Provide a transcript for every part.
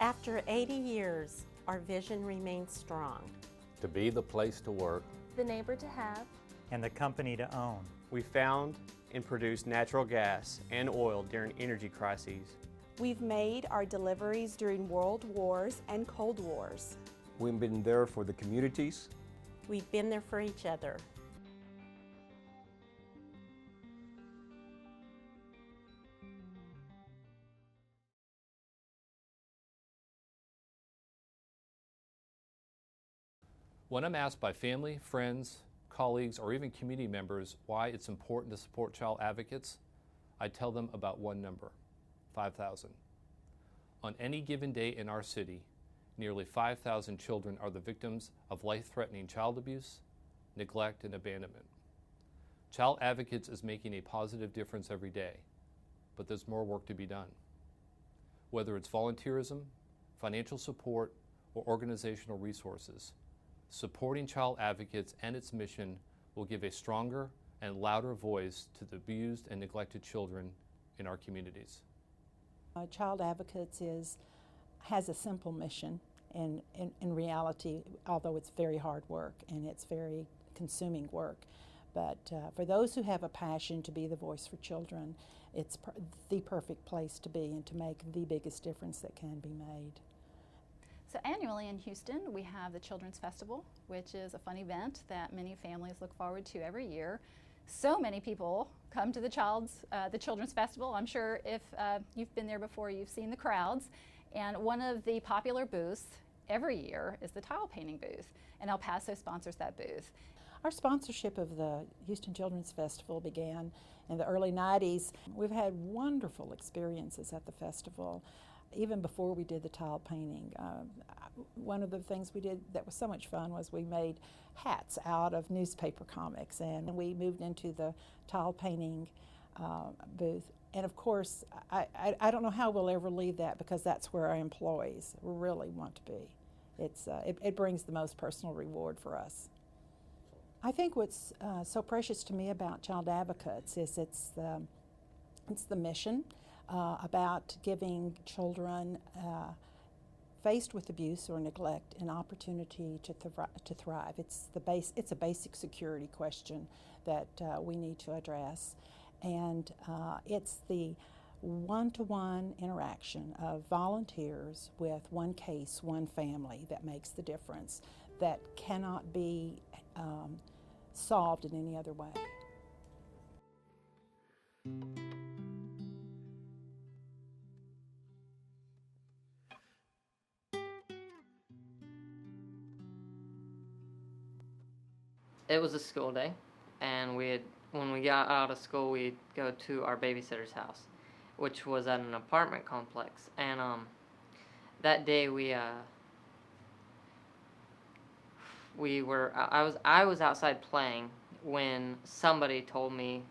After 80 years, our vision remains strong. To be the place to work, the neighbor to have, and the company to own. We found and produced natural gas and oil during energy crises. We've made our deliveries during world wars and Cold Wars. We've been there for the communities. We've been there for each other. when I'm asked by family, friends, colleagues, or even community members why it's important to support child advocates, I tell them about one number, 5,000. On any given day in our city, nearly 5,000 children are the victims of life-threatening child abuse, neglect, and abandonment. Child Advocates is making a positive difference every day, but there's more work to be done. Whether it's volunteerism, financial support, or organizational resources, supporting Child Advocates and its mission will give a stronger and louder voice to the abused and neglected children in our communities. Child Advocates has a simple mission, and in reality, although it's very hard work and it's very consuming work, but for those who have a passion to be the voice for children, it's the perfect place to be and to make the biggest difference that can be made. So annually in Houston, we have the Children's Festival, which is a fun event that many families look forward to every year. So many people come to the Children's Festival. I'm sure if you've been there before, you've seen the crowds. And one of the popular booths every year is the tile painting booth, and El Paso sponsors that booth. Our sponsorship of the Houston Children's Festival began in the early 90s. We've had wonderful experiences at the festival, even before we did the tile painting. One of the things we did that was so much fun was we made hats out of newspaper comics, and we moved into the tile painting booth. And of course, I don't know how we'll ever leave that, because that's where our employees really want to be. It brings the most personal reward for us. I think what's so precious to me about Child Advocates is it's the mission about giving children faced with abuse or neglect an opportunity to thrive. It's a basic security question that we need to address, and it's the one-to-one interaction of volunteers with one case, one family that makes the difference, that cannot be solved in any other way. It was a school day, and when we got out of school, we'd go to our babysitter's house, which was at an apartment complex. And that day I was outside playing when somebody told me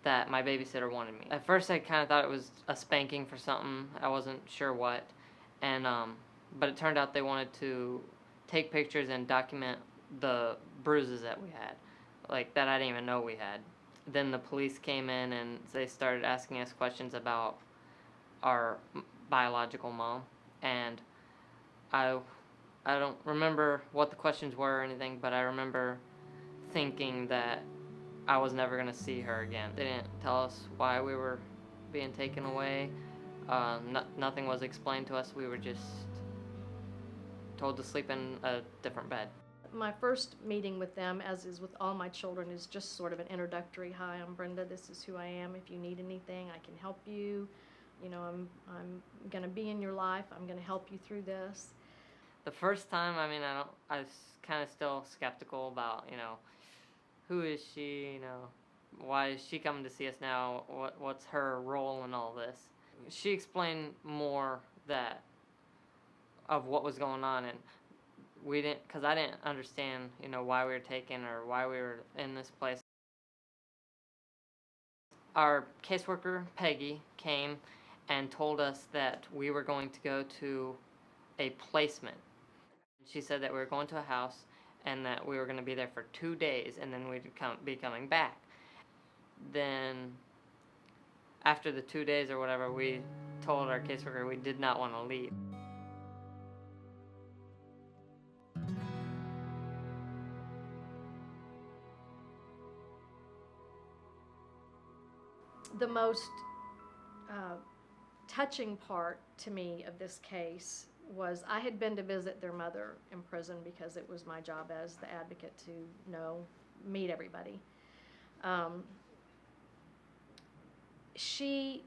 that my babysitter wanted me. At first, I kind of thought it was a spanking for something. I wasn't sure what, and but it turned out they wanted to take pictures and document the bruises that we had, like that I didn't even know we had. Then the police came in and they started asking us questions about our biological mom, and I don't remember what the questions were or anything, but I remember thinking that I was never going to see her again. They didn't tell us why we were being taken away. Nothing was explained to us. We were just told to sleep in a different bed. My first meeting with them, as is with all my children, is just sort of an introductory. Hi, I'm Brenda. This is who I am. If you need anything, I can help you. You know, I'm going to be in your life. I'm going to help you through this. The first time, I was kind of still skeptical about, who is she, why is she coming to see us now? What's her role in all this? She explained more of what was going on, and because I didn't understand, why we were taken or why we were in this place. Our caseworker, Peggy, came and told us that we were going to go to a placement. She said that we were going to a house and that we were going to be there for 2 days, and then we'd be coming back. Then, after the 2 days or whatever, we told our caseworker we did not want to leave. The most touching part to me of this case was I had been to visit their mother in prison because it was my job as the advocate to meet everybody. She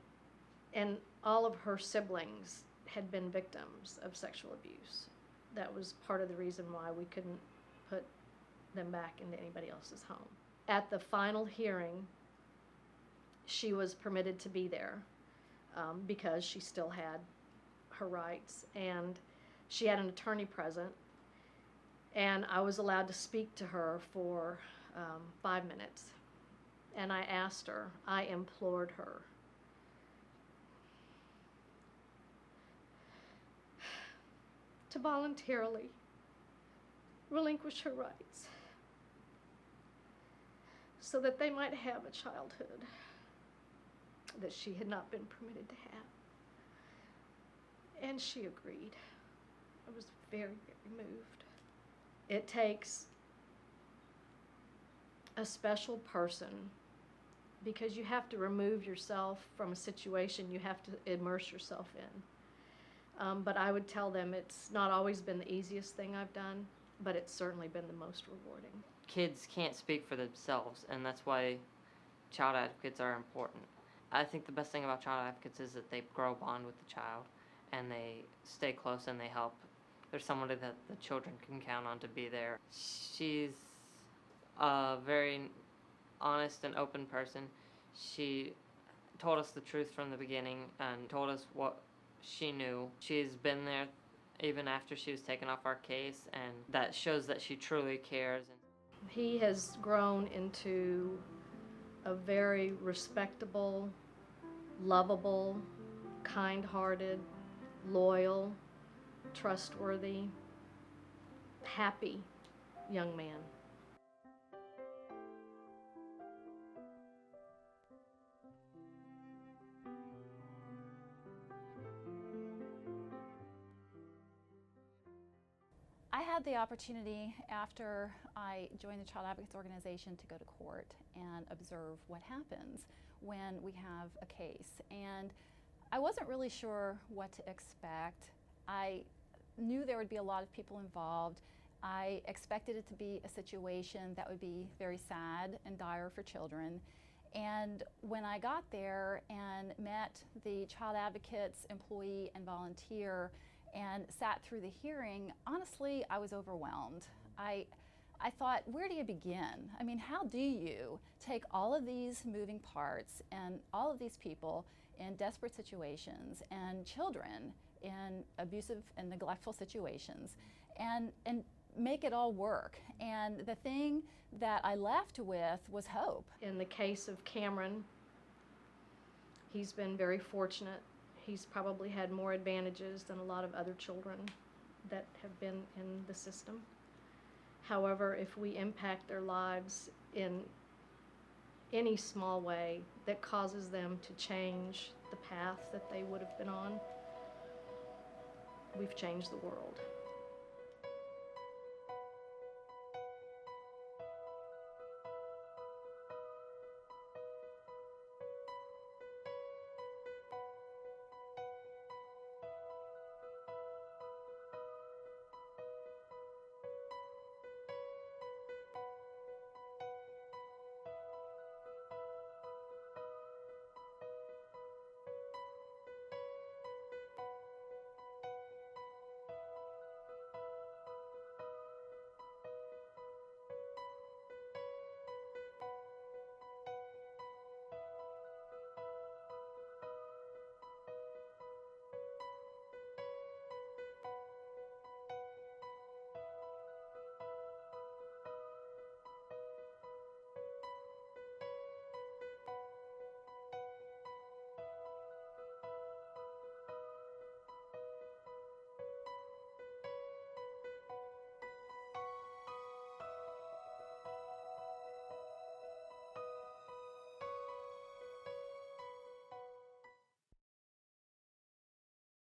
and all of her siblings had been victims of sexual abuse. That was part of the reason why we couldn't put them back into anybody else's home. At the final hearing, she was permitted to be there because she still had her rights, and she had an attorney present, and I was allowed to speak to her for 5 minutes. And I asked her, I implored her, to voluntarily relinquish her rights so that they might have a childhood that she had not been permitted to have. And she agreed. I was very, very moved. It takes a special person, because you have to remove yourself from a situation you have to immerse yourself in. But I would tell them it's not always been the easiest thing I've done, but it's certainly been the most rewarding. Kids can't speak for themselves, and that's why child advocates are important. I think the best thing about child advocates is that they grow a bond with the child, and they stay close and they help. There's somebody that the children can count on to be there. She's a very honest and open person. She told us the truth from the beginning and told us what she knew. She's been there even after she was taken off our case, and that shows that she truly cares. He has grown into a very respectable, lovable, kind-hearted, loyal, trustworthy, happy young man. I had the opportunity after I joined the Child Advocates Organization to go to court and observe what happens when we have a case. And I wasn't really sure what to expect. I knew there would be a lot of people involved. I expected it to be a situation that would be very sad and dire for children. And when I got there and met the Child Advocates employee and volunteer and sat through the hearing, honestly, I was overwhelmed. I thought, where do you begin? I mean, how do you take all of these moving parts and all of these people in desperate situations and children in abusive and neglectful situations and make it all work? And the thing that I left with was hope. In the case of Cameron, he's been very fortunate. He's probably had more advantages than a lot of other children that have been in the system. However, if we impact their lives in any small way that causes them to change the path that they would have been on, we've changed the world.